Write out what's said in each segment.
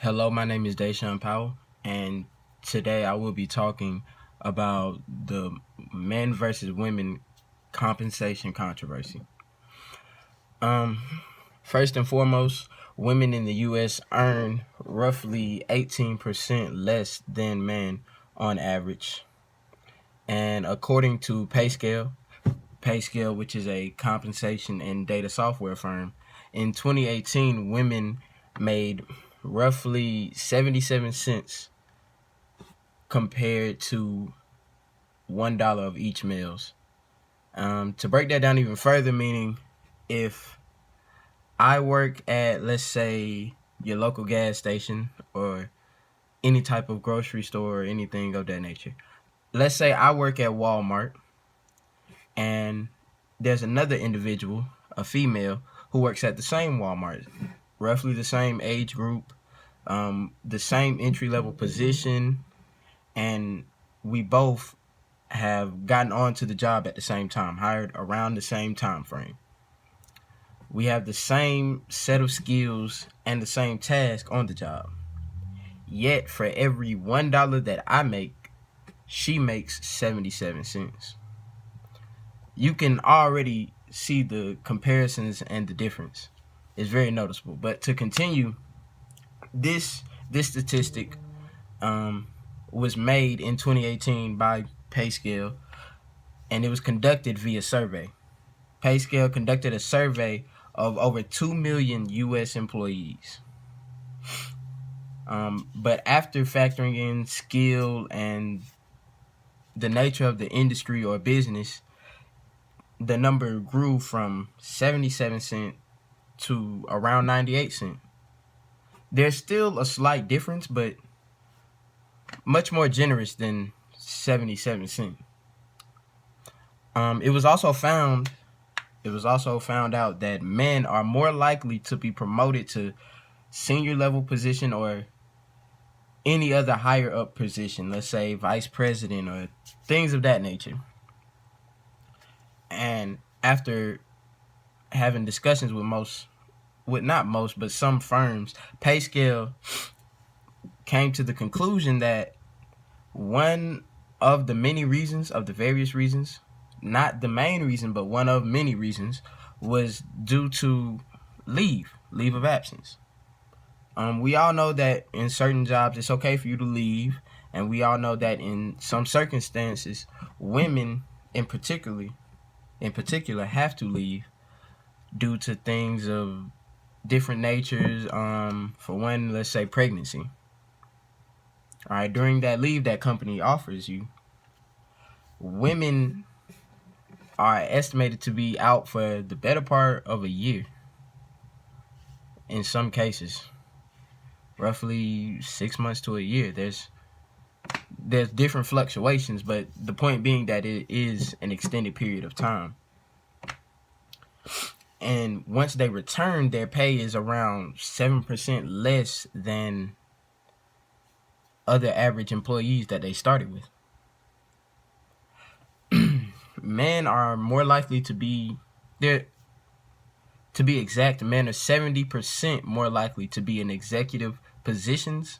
Hello, my name is Dashun and today I will be talking about the men versus women compensation controversy. Um, First and foremost, women in the U.S. earn roughly 18% less than men on average. And according to PayScale, which is a compensation and data software firm, in 2018, women made roughly 77 cents compared to $1 of each meals. To break that down even further, meaning if I work at, let's say, your local gas station or any type of grocery store or anything of that nature. Let's say I work at Walmart and there's another individual, a female, who works at the same Walmart, roughly the same age group, the same entry level position, and we both have gotten onto the job at the same time, hired around the same time frame. We have the same set of skills and the same task on the job. Yet for every $1 that I make, she makes 77 cents. You can already see the comparisons and the difference. It's very noticeable. But to continue, this statistic was made in 2018 by PayScale, and it was conducted via survey. PayScale conducted a survey of over 2 million U.S. employees. But after factoring in skill and the nature of the industry or business, the number grew from 77 cents to around 98 cents. There's still a slight difference, but much more generous than 77 cents. It was also found out that men are more likely to be promoted to senior level position or any other higher up position, let's say vice president or things of that nature. And after having discussions with not most, but some firms, PayScale came to the conclusion that one of the various reasons, not the main reason, but one of many reasons, was due to leave of absence. We all know that in certain jobs it's okay for you to leave, and we all know that in some circumstances, women in particular have to leave due to things of different natures. For one, let's say pregnancy. All right, during that leave that company offers you, women are estimated to be out for the better part of a year. In some cases, roughly 6 months to a year. There's different fluctuations, but the point being that it is an extended period of time. And once they return, their pay is around 7% less than other average employees that they started with. Men are more likely to be there. To be exact, men are 70% more likely to be in executive positions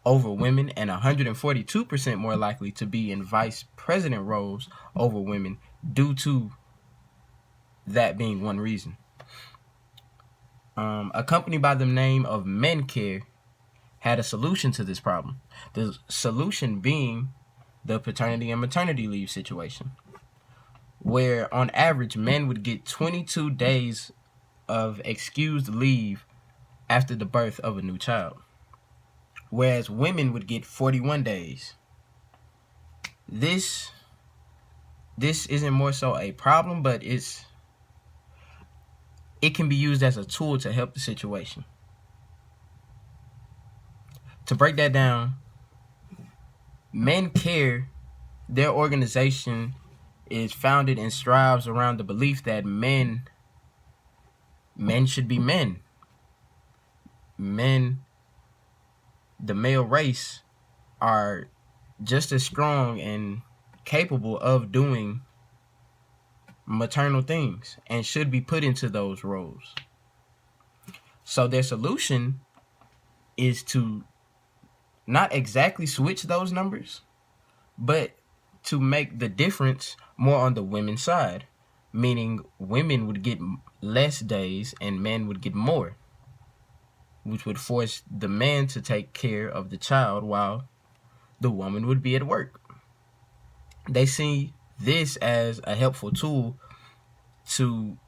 over women, and 142% more likely to be in vice president roles over women, due to that being one reason. A company by the name of MenCare had a solution to this problem. The solution being the paternity and maternity leave situation, where on average men would get 22 days of excused leave after the birth of a new child, whereas women would get 41 days. This isn't more so a problem, but it can be used as a tool to help the situation. To break that down, MenCare, their organization, is founded and strives around the belief that men should be men. Men, the male race, are just as strong and capable of doing maternal things and should be put into those roles. So their solution is to not exactly switch those numbers, but to make the difference more on the women's side, meaning women would get less days and men would get more, which would force the man to take care of the child while the woman would be at work. They see this as a helpful tool to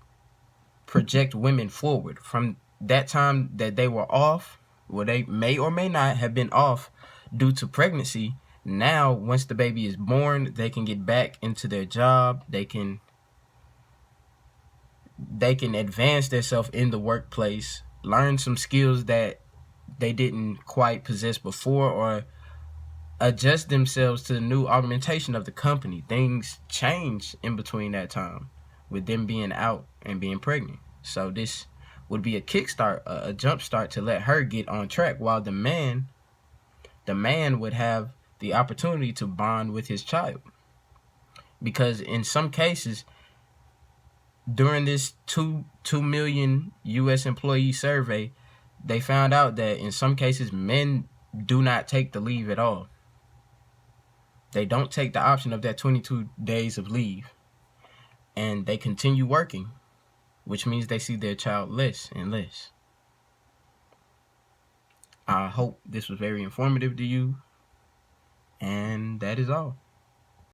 project women forward from that time that they were off, well, they may or may not have been off due to pregnancy. Now, once the baby is born, they can get back into their job. They can advance themselves in the workplace, learn some skills that they didn't quite possess before, or adjust themselves to the new augmentation of the company. Things change in between that time with them being out and being pregnant. So this would be a kickstart, a jump start to let her get on track, while the man would have the opportunity to bond with his child. Because in some cases, during this 2 million U.S. employee survey, they found out that in some cases men do not take the leave at all. They don't take the option of that 22 days of leave, and they continue working, which means they see their child less and less. I hope this was very informative to you, and that is all.